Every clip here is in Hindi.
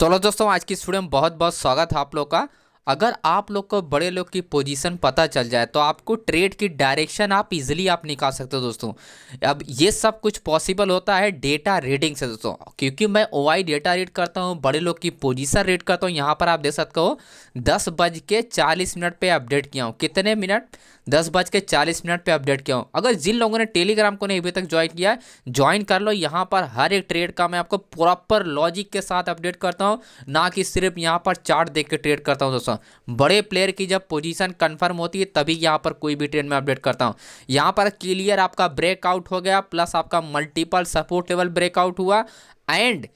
चलो दोस्तों, आज की इस वीडियो में बहुत बहुत स्वागत है आप लोग का। अगर आप लोग को बड़े लोग की पोजीशन पता चल जाए तो आपको ट्रेड की डायरेक्शन आप इजीली निकाल सकते हो दोस्तों। अब ये सब कुछ पॉसिबल होता है डेटा रीडिंग से दोस्तों, क्योंकि मैं ओआई डेटा रीड करता हूँ, बड़े लोग की पोजीशन रीड करता हूँ। यहाँ पर आप देख सकते हो 10:40 पे अपडेट किया हूँ। कितने मिनट? 10:40 पे अपडेट किया हूँ। अगर जिन लोगों ने टेलीग्राम को नहीं अभी तक ज्वाइन किया है, ज्वाइन कर लो। यहाँ पर हर एक ट्रेड का मैं आपको प्रॉपर लॉजिक के साथ अपडेट करता हूँ, ना कि सिर्फ यहाँ पर चार्ट देख के ट्रेड करता हूँ दोस्तों। बड़े प्लेयर की जब पोजीशन कंफर्म होती है तभी यहाँ पर कोई भी ट्रेड में अपडेट करता हूँ। यहाँ पर क्लियर आपका ब्रेकआउट हो गया, प्लस आपका मल्टीपल सपोर्ट लेवल ब्रेकआउट हुआ एंड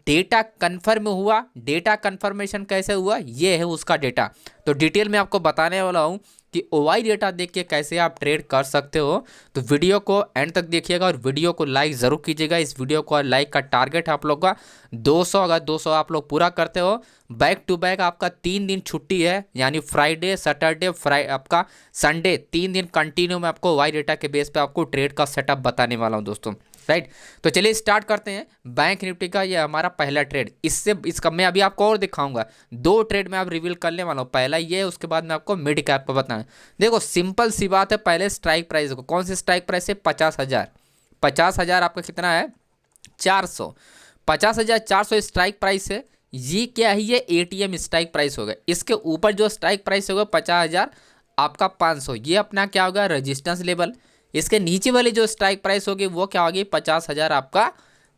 डेटा कंफर्म हुआ। डेटा कंफर्मेशन कैसे हुआ, ये है उसका डेटा। तो डिटेल में आपको बताने वाला हूँ कि ओआई डेटा देख के कैसे आप ट्रेड कर सकते हो। तो वीडियो को एंड तक देखिएगा और वीडियो को लाइक ज़रूर कीजिएगा। इस वीडियो को लाइक का टारगेट है आप लोग का 200। अगर 200 आप लोग पूरा करते हो, बैक टू बैक आपका 3 दिन छुट्टी है, यानी फ्राइडे सैटरडे आपका संडे 3 दिन कंटिन्यू में आपको ओआई डेटा के बेस पे आपको ट्रेड का सेटअप बताने वाला हूँ दोस्तों। राइट, तो चलिए स्टार्ट करते हैं। बैंक निफ्टी का ये हमारा पहला ट्रेड। इसका मैं अभी आपको और दिखाऊंगा। 2 ट्रेड में आप रिवील करने वाला हूँ। पहला ये है, उसके बाद मैं आपको मिड कैप पर बताना। देखो सिंपल सी बात है, पहले स्ट्राइक प्राइस को, कौन सी स्ट्राइक प्राइस है? 50,000। 50,000 आपका कितना है? 400। 50,400 स्ट्राइक प्राइस है। ये क्या है? ये एटीएम स्ट्राइक प्राइस होगा। इसके ऊपर जो स्ट्राइक प्राइस होगा 50,000 आपका 500, ये अपना क्या होगा? Resistance level. इसके नीचे वाली जो स्ट्राइक प्राइस होगी वो क्या होगी? 50,000 आपका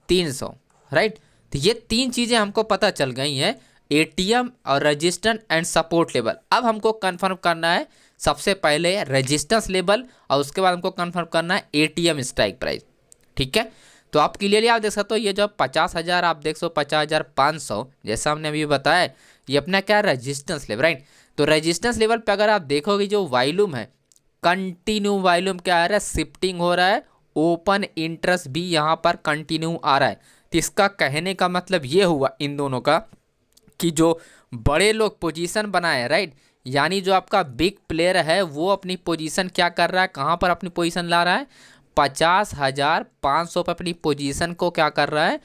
300। राइट, तो ये 3 चीज़ें हमको पता चल गई हैं, एटीएम और रजिस्टेंस एंड सपोर्ट लेवल। अब हमको कंफर्म करना है सबसे पहले रेजिस्टेंस लेवल और उसके बाद हमको कंफर्म करना है एटीएम स्ट्राइक प्राइस। ठीक है, तो आप क्लियरली आप देख सकते हो, ये जो 50,000 आप देख सो 50,500 जैसा हमने अभी बताया, ये अपना क्या है? Resistance level. राइट, तो रेजिस्टेंस लेवल पे अगर आप देखोगे जो वॉल्यूम है, कंटिन्यू वॉल्यूम क्या आ रहा है? शिफ्टिंग हो रहा है। ओपन इंटरेस्ट भी यहाँ पर कंटिन्यू आ रहा है। तो इसका कहने का मतलब ये हुआ इन दोनों का कि जो बड़े लोग पोजीशन बनाए, राइट, यानी जो आपका बिग प्लेयर है वो अपनी पोजीशन क्या कर रहा है? कहाँ पर अपनी पोजीशन ला रहा है? 50,500 पर अपनी पोजीशन को क्या कर रहा है?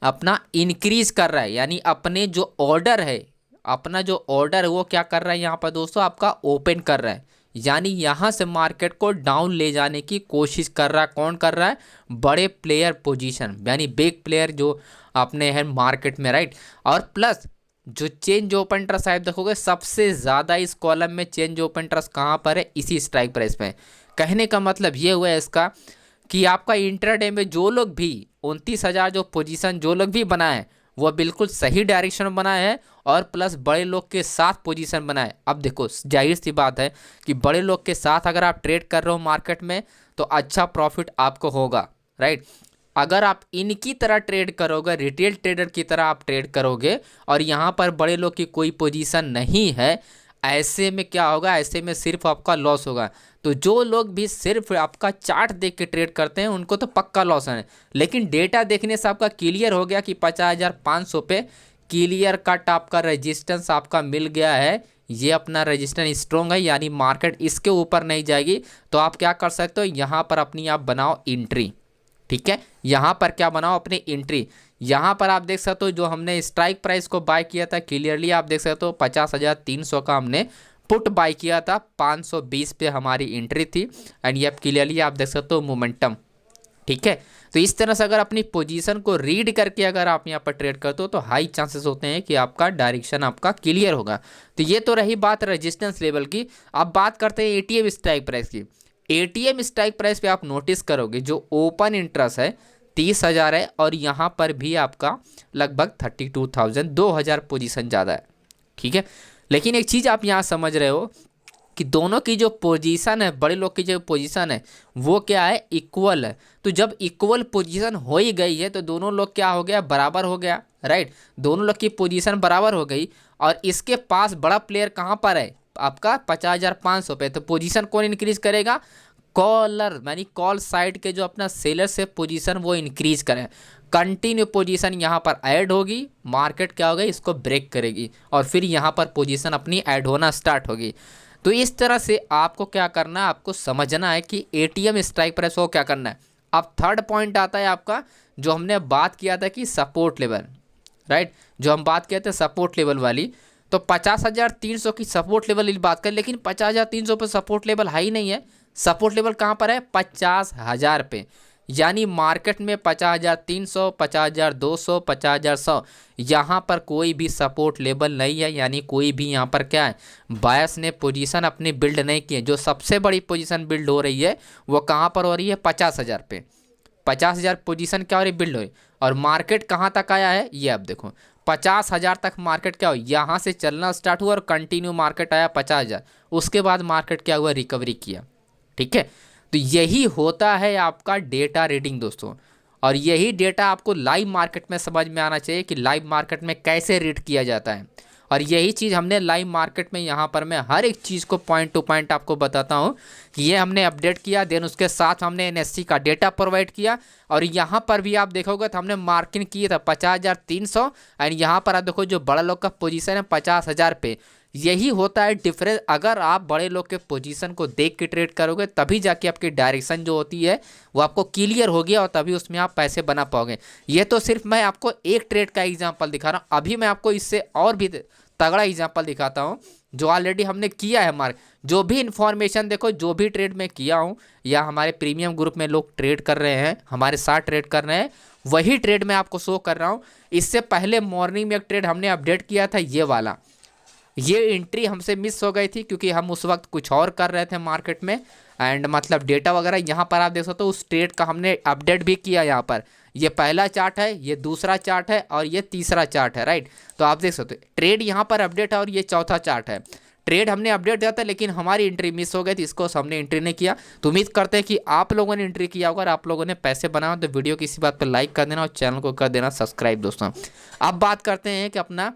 अपना इंक्रीज कर रहा है। यानी अपने जो ऑर्डर है, अपना जो ऑर्डर है वो क्या कर रहा है यहाँ पर दोस्तों? आपका ओपन कर रहा है। यानी यहाँ से मार्केट को डाउन ले जाने की कोशिश कर रहा है। कौन कर रहा है? बड़े प्लेयर पोजीशन, यानी बिग प्लेयर जो अपने हैं मार्केट में। राइट, और प्लस जो चेंज ओपन ट्रस्ट आप देखोगे सबसे ज़्यादा इस कॉलम में चेंज ओपन ट्रस्ट कहाँ पर है? इसी स्ट्राइक प्राइस पे। कहने का मतलब ये हुआ है इसका कि आपका इंट्राडे में जो लोग भी 29,000 जो पोजीशन जो लोग भी बनाए वो बिल्कुल सही डायरेक्शन में बनाए हैं और प्लस बड़े लोग के साथ पोजीशन बनाए। अब देखो जाहिर सी बात है कि बड़े लोग के साथ अगर आप ट्रेड कर रहे हो मार्केट में तो अच्छा प्रॉफिट आपको होगा। राइट, अगर आप इनकी तरह ट्रेड करोगे, रिटेल ट्रेडर की तरह आप ट्रेड करोगे और यहाँ पर बड़े लोग की कोई पोजीशन नहीं है, ऐसे में क्या होगा? ऐसे में सिर्फ आपका लॉस होगा। तो जो लोग भी सिर्फ आपका चार्ट देख के ट्रेड करते हैं उनको तो पक्का लॉस है। लेकिन डेटा देखने से आपका क्लियर हो गया कि 50,500 पे क्लियर कट आपका रेजिस्टेंस आपका मिल गया है। ये अपना रेजिस्टेंस स्ट्रॉन्ग है, यानी मार्केट इसके ऊपर नहीं जाएगी। तो आप क्या कर सकते हो? यहाँ पर अपनी आप बनाओ एंट्री। ठीक है, यहाँ पर क्या बनाओ? अपनी एंट्री। यहाँ पर आप देख सकते हो जो हमने स्ट्राइक प्राइस को बाय किया था, क्लियरली आप देख सकते हो 50,300 का हमने पुट बाय किया था। 520 पे हमारी एंट्री थी एंड ये क्लियरली आप देख सकते हो मोमेंटम। ठीक है, तो इस तरह से अगर अपनी पोजीशन को रीड करके अगर आप यहाँ पर ट्रेड करते हो तो हाई चांसेस होते हैं कि आपका डायरेक्शन आपका क्लियर होगा। तो ये तो रही बात रेजिस्टेंस लेवल की। अब बात करते हैं एटीएम स्ट्राइक प्राइस की। एटीएम स्ट्राइक प्राइस पे आप नोटिस करोगे जो ओपन इंटरेस्ट है 30,000 है और यहाँ पर भी आपका लगभग 32,000, 2,000 पोजीशन ज़्यादा है। ठीक है, लेकिन एक चीज़ आप यहाँ समझ रहे हो कि दोनों की जो पोजीशन है, बड़े लोग की जो पोजीशन है वो क्या है? इक्वल है। तो जब इक्वल पोजीशन हो ही गई है तो दोनों लोग क्या हो गया? बराबर हो गया। राइट, दोनों लोग की पोजीशन बराबर हो गई और इसके पास बड़ा प्लेयर कहाँ पर है? आपका 50,500 पे। तो पोजीशन कौन इंक्रीज करेगा? कॉलर, यानी कॉल साइड के जो अपना सेलर से पोजीशन वो इंक्रीज करें। कंटिन्यू पोजीशन यहाँ पर ऐड होगी, मार्केट क्या होगा? इसको ब्रेक करेगी और फिर यहाँ पर पोजीशन अपनी ऐड होना स्टार्ट होगी। तो इस तरह से आपको क्या करना है? आपको समझना है कि एटीएम स्ट्राइक प्राइस को क्या करना है। अब थर्ड पॉइंट आता है आपका जो हमने बात किया था कि सपोर्ट लेवल। राइट, जो हम बात कहते हैं सपोर्ट लेवल वाली, तो 50,300 की सपोर्ट लेवल की बात करें, लेकिन 50,300 पे सपोर्ट लेवल हाई नहीं है। सपोर्ट लेवल कहाँ पर है? 50,000 पे। यानी मार्केट में 50,300, 50,200, 50,100, यहाँ पर कोई भी सपोर्ट लेवल नहीं है। यानी कोई भी यहाँ पर क्या है, बायस ने पोजीशन अपनी बिल्ड नहीं की है। जो सबसे बड़ी पोजीशन बिल्ड हो रही है वो कहाँ पर हो रही है? 50,000 पे। 50,000 पोजीशन क्या हो रही है? बिल्ड हो रही। और मार्केट कहाँ तक आया है? ये आप देखो, 50,000 तक मार्केट क्या हो, यहाँ से चलना स्टार्ट हुआ और कंटिन्यू मार्केट आया 50,000। उसके बाद मार्केट क्या हुआ? रिकवरी किया। ठीक है, तो यही होता है आपका डेटा रीडिंग दोस्तों। और यही डेटा आपको लाइव मार्केट में समझ में आना चाहिए कि लाइव मार्केट में कैसे रीड किया जाता है। और यही चीज़ हमने लाइव मार्केट में यहाँ पर मैं हर एक चीज़ को पॉइंट टू पॉइंट आपको बताता हूँ कि ये हमने अपडेट किया, देन उसके साथ हमने एनएससी का डेटा प्रोवाइड किया। और यहाँ पर भी आप देखोगे तो हमने मार्किंग किया था 50,300, एंड यहाँ पर आप देखो जो बड़ा लोग का पोजीशन है 50,000 पे। यही होता है डिफरेंस। अगर आप बड़े लोग के पोजीशन को देख के ट्रेड करोगे तभी जाके आपकी डायरेक्शन जो होती है वो आपको क्लियर होगी और तभी उसमें आप पैसे बना पाओगे। ये तो सिर्फ मैं आपको एक ट्रेड का एग्जांपल दिखा रहा हूँ। अभी मैं आपको इससे और भी तगड़ा एग्जांपल दिखाता हूँ जो ऑलरेडी हमने किया है। हमारे जो भी इन्फॉर्मेशन देखो, जो भी ट्रेड मैं किया हूँ या हमारे प्रीमियम ग्रुप में लोग ट्रेड कर रहे हैं, हमारे साथ ट्रेड कर रहे हैं, वही ट्रेड मैं आपको शो कर रहा हूँ। इससे पहले मॉर्निंग में एक ट्रेड हमने अपडेट किया था, ये वाला। ये एंट्री हमसे मिस हो गई थी क्योंकि हम उस वक्त कुछ और कर रहे थे मार्केट में, एंड मतलब डेटा वगैरह। यहाँ पर आप देख सकते हो उस ट्रेड का हमने अपडेट भी किया। यहाँ पर ये पहला चार्ट है, ये दूसरा चार्ट है और ये तीसरा चार्ट है, राइट। तो आप देख सकते हो ट्रेड यहाँ पर अपडेट है और ये चौथा चार्ट है। ट्रेड हमने अपडेट किया था लेकिन हमारी एंट्री मिस हो गई थी, इसको हमने एंट्री नहीं किया। तो उम्मीद करते हैं कि आप लोगों ने एंट्री किया होगा और आप लोगों ने पैसे बनाओ। तो वीडियो की इसी बात पर लाइक कर देना और चैनल को कर देना सब्सक्राइब दोस्तों। अब बात करते हैं कि अपना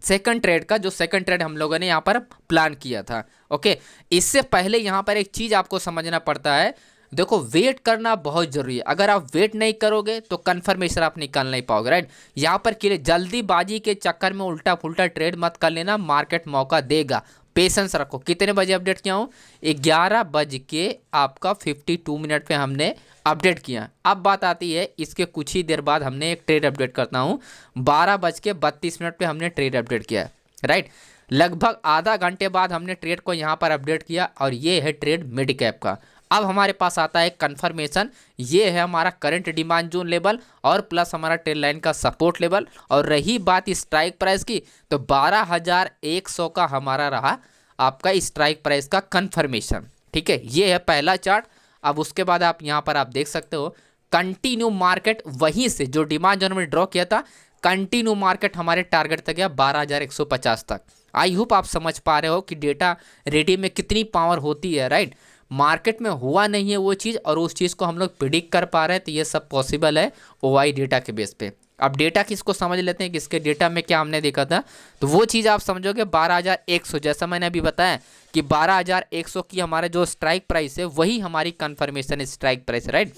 सेकंड ट्रेड का, जो सेकंड ट्रेड हम लोगों ने यहाँ पर प्लान किया था। ओके, इससे पहले यहाँ पर एक चीज़ आपको समझना पड़ता है। देखो, वेट करना बहुत जरूरी है। अगर आप वेट नहीं करोगे तो कंफर्मेशन आप निकाल नहीं पाओगे, राइट। यहाँ पर जल्दीबाजी के चक्कर में उल्टा फुल्टा ट्रेड मत कर लेना, मार्केट मौका देगा। पेशेंस रखो। कितने बजे अपडेट किया हूँ? 11:52 पे हमने अपडेट किया। अब बात आती है इसके कुछ ही देर बाद हमने एक ट्रेड अपडेट करता हूँ, 12:32 पे हमने ट्रेड अपडेट किया, राइट। लगभग आधा घंटे बाद हमने ट्रेड को यहाँ पर अपडेट किया और ये है ट्रेड मिड कैप का। अब हमारे पास आता है कंफर्मेशन। ये है हमारा करंट डिमांड जोन लेवल और प्लस हमारा ट्रेड लाइन का सपोर्ट लेवल। और रही बात स्ट्राइक प्राइस की, तो 12,100 का हमारा रहा आपका स्ट्राइक प्राइस का कंफर्मेशन। ठीक है, ये है पहला चार्ट। अब उसके बाद आप यहाँ पर आप देख सकते हो कंटिन्यू मार्केट वहीं से जो डिमांड जोन में ड्रॉ किया था, कंटिन्यू मार्केट हमारे टारगेट तक गया 12,150 तक। आई होप आप समझ पा रहे हो कि डेटा रेडी में कितनी पावर होती है, राइट। मार्केट में हुआ नहीं है वो चीज़ और उस चीज़ को हम लोग प्रिडिक्ट कर पा रहे हैं, तो ये सब पॉसिबल है ओआई डेटा के बेस पे। अब डेटा किसको समझ लेते हैं कि इसके डेटा में क्या हमने देखा था, तो वो चीज़ आप समझोगे 12,100। जैसा मैंने अभी बताया कि 12,100 की हमारा जो स्ट्राइक प्राइस है वही हमारी कंफर्मेशन स्ट्राइक प्राइस है, राइट।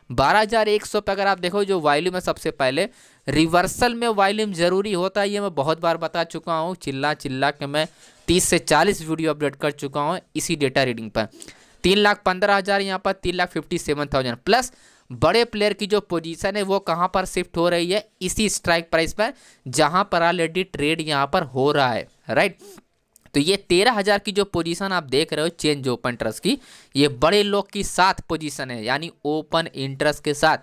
12,100 पे अगर आप देखो जो वॉल्यूम है, सबसे पहले रिवर्सल में वॉल्यूम जरूरी होता है। ये मैं बहुत बार बता चुका हूँ, चिल्ला चिल्ला के मैं 30 से 40 वीडियो अपडेट कर चुका हूँ इसी डेटा रीडिंग पर। 3,15,000 यहाँ पर 3,57,000 प्लस बड़े प्लेयर की जो पोजीशन है वो कहाँ पर शिफ्ट हो रही है, इसी स्ट्राइक प्राइस पर जहाँ पर ऑलरेडी ट्रेड यहाँ पर हो रहा है, राइट। तो ये 13,000 की जो पोजीशन आप देख रहे हो चेंज ओपन ट्रस्ट की, ये बड़े लोग की साथ पोजीशन है, यानी ओपन इंटरेस्ट के साथ,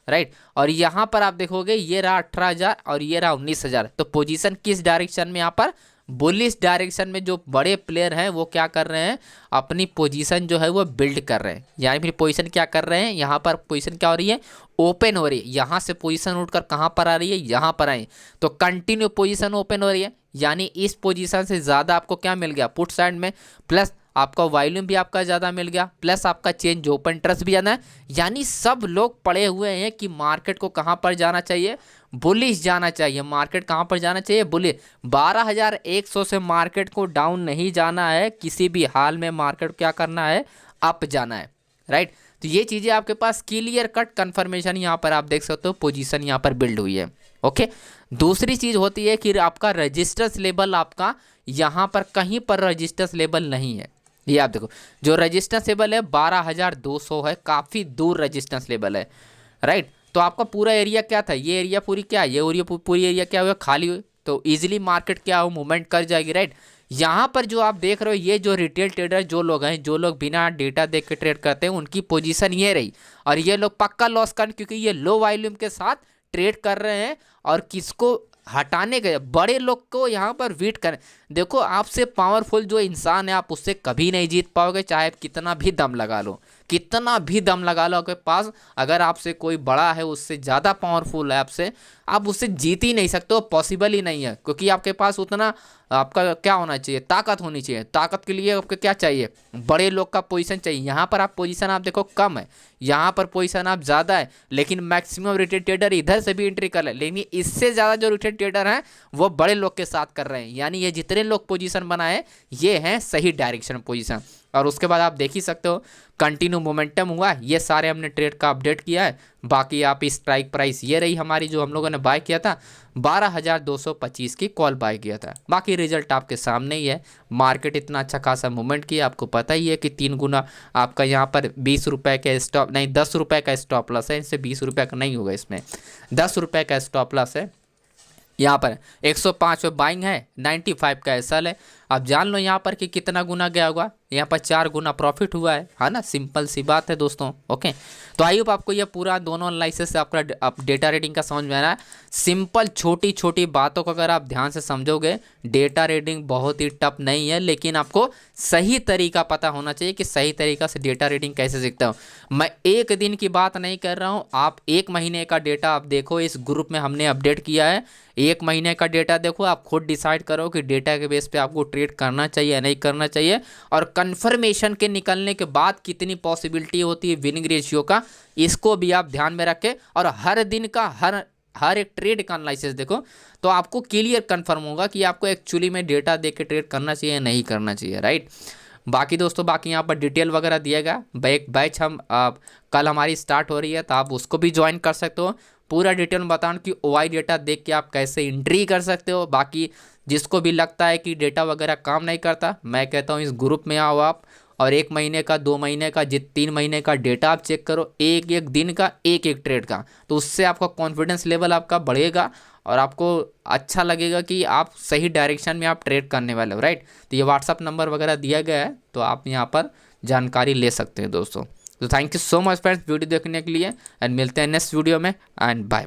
राइट। और यहाँ पर आप देखोगे ये रहा 18,000 और ये रहा 19,000। तो पोजीशन किस डायरेक्शन में? यहाँ पर बुलिश डायरेक्शन में जो बड़े प्लेयर हैं वो क्या कर रहे हैं, अपनी पोजीशन जो है वो बिल्ड कर रहे हैं। यानी फिर पोजीशन क्या कर रहे हैं, यहाँ पर पोजीशन क्या हो रही है, ओपन हो रही है। यहाँ से पोजीशन उठकर कहाँ पर आ रही है, यहाँ पर आई, तो कंटिन्यू पोजीशन ओपन हो रही है। यानी इस पोजीशन से ज़्यादा आपको क्या मिल गया पुट साइड में, प्लस आपका वॉल्यूम भी आपका ज़्यादा मिल गया, प्लस आपका चेंज ओपन ट्रस्ट भी ज़्यादा है। यानी सब लोग पड़े हुए हैं कि मार्केट को कहाँ पर जाना चाहिए, बुलिश जाना चाहिए। मार्केट कहाँ पर जाना चाहिए, बुलिश। 12,100 से मार्केट को डाउन नहीं जाना है, किसी भी हाल में मार्केट क्या करना है, अप जाना है, राइट। तो ये चीज़ें आपके पास क्लियर कट कंफर्मेशन यहाँ पर आप देख सकते हो, पोजीशन यहाँ पर बिल्ड हुई है। ओके, दूसरी चीज़ होती है कि आपका रजिस्टेंस लेवल आपका यहाँ पर कहीं पर रजिस्टेंस लेवल नहीं है। ये आप देखो जो रजिस्टेंस लेवल है 12,200 है, काफ़ी दूर रजिस्टेंस लेवल है, राइट। तो आपका पूरा एरिया क्या था, ये एरिया पूरी क्या है, ये एरिया पूरी एरिया क्या हुआ, खाली हुई, तो इजीली मार्केट क्या हो, मूवमेंट कर जाएगी, राइट। यहाँ पर जो आप देख रहे हो, ये जो रिटेल ट्रेडर जो लोग हैं, जो लोग बिना डेटा देख के ट्रेड करते हैं, उनकी पोजीशन ये रही, और ये लोग पक्का लॉस कर, क्योंकि ये लो वॉल्यूम के साथ ट्रेड कर रहे हैं और किसको हटाने गए, बड़े लोग को यहाँ पर वीट करें। देखो, आपसे पावरफुल जो इंसान है, आप उससे कभी नहीं जीत पाओगे, चाहे आप कितना भी दम लगा लो, कितना भी दम लगा लो आपके पास। अगर आपसे कोई बड़ा है, उससे ज़्यादा पावरफुल है आपसे, आप उससे जीत ही नहीं सकते हो, पॉसिबल ही नहीं है, क्योंकि आपके पास उतना आपका क्या होना चाहिए, ताकत होनी चाहिए। ताकत के लिए आपको क्या चाहिए, बड़े लोग का पोजीशन चाहिए। यहाँ पर आप पोजीशन आप देखो कम है, यहाँ पर पोजीशन आप ज़्यादा है, लेकिन मैक्सिमम रिटेल ट्रेडर इधर से भी एंट्री कर रहे हैं, लेकिन इससे ज़्यादा जो रिटेल ट्रेडर हैं वो बड़े लोग के साथ कर रहे हैं। यानी ये जितने लोग पोजीशन बनाए, ये हैं सही डायरेक्शन पोजीशन। और उसके बाद आप देख ही सकते हो कंटिन्यू मोमेंटम हुआ, ये सारे हमने ट्रेड का अपडेट किया है। बाकी आप स्ट्राइक प्राइस ये रही हमारी, जो हम लोगों ने बाय किया था 12,225 की कॉल बाय किया था। बाकी रिजल्ट आपके सामने ही है, मार्केट इतना अच्छा खासा मूवमेंट किया, आपको पता ही है कि 3 गुना आपका यहाँ पर 20 रुपये का स्टॉप, नहीं 10 रुपये का स्टॉप लॉस है, इससे 20 रुपये का नहीं होगा, इसमें 10 रुपये का स्टॉप लॉस है। यहाँ पर 105 पे बाइंग है, 95 का एसएल है। आप जान लो यहाँ पर कि कितना गुना गया होगा, यहाँ पर 4 गुना प्रॉफिट हुआ है ना, सिंपल सी बात है दोस्तों। ओके, तो आई होप आपको ये पूरा दोनों एनालिसिस से आपका डेटा रीडिंग का समझ में आ रहा है। सिंपल छोटी छोटी बातों को अगर आप ध्यान से समझोगे, डेटा रीडिंग बहुत ही टफ नहीं है, लेकिन आपको सही तरीका पता होना चाहिए कि सही तरीका से डेटा रीडिंग कैसे सीखता हूँ। मैं एक दिन की बात नहीं कर रहा हूँ, आप 1 महीने का डेटा आप देखो, इस ग्रुप में हमने अपडेट किया है। 1 महीने का डेटा देखो, आप खुद डिसाइड करो कि डेटा के बेस पे आपको ट्रेड करना चाहिए या नहीं करना चाहिए, और कंफर्मेशन के निकलने के बाद कितनी पॉसिबिलिटी होती है विनिंग रेशियो का, इसको भी आप ध्यान में रखें। और हर दिन का हर एक ट्रेड का एनालिसिस देखो, तो आपको क्लियर कंफर्म होगा कि आपको एक्चुअली में डेटा देख के ट्रेड करना चाहिए या नहीं करना चाहिए, राइट। बाकी दोस्तों, बाकी यहाँ पर डिटेल वगैरह दिया गया, बैच हम कल हमारी स्टार्ट हो रही है, तो आप उसको भी ज्वाइन कर सकते हो। पूरा डिटेल में बताऊँ कि ओआई डेटा देख के आप कैसे एंट्री कर सकते हो। बाकी जिसको भी लगता है कि डेटा वगैरह काम नहीं करता, मैं कहता हूँ इस ग्रुप में आओ आप, और 1 महीने का, 2 महीने का, 3 महीने का डेटा आप चेक करो, एक एक दिन का, एक एक ट्रेड का, तो उससे आपका कॉन्फिडेंस लेवल आपका बढ़ेगा और आपको अच्छा लगेगा कि आप सही डायरेक्शन में आप ट्रेड करने वाले हो, राइट। तो ये व्हाट्सअप नंबर वगैरह दिया गया है, तो आप यहाँ पर जानकारी ले सकते हैं दोस्तों। तो thank you so much friends video देखने के लिए, एंड मिलते हैं नेक्स्ट वीडियो में, एंड बाय।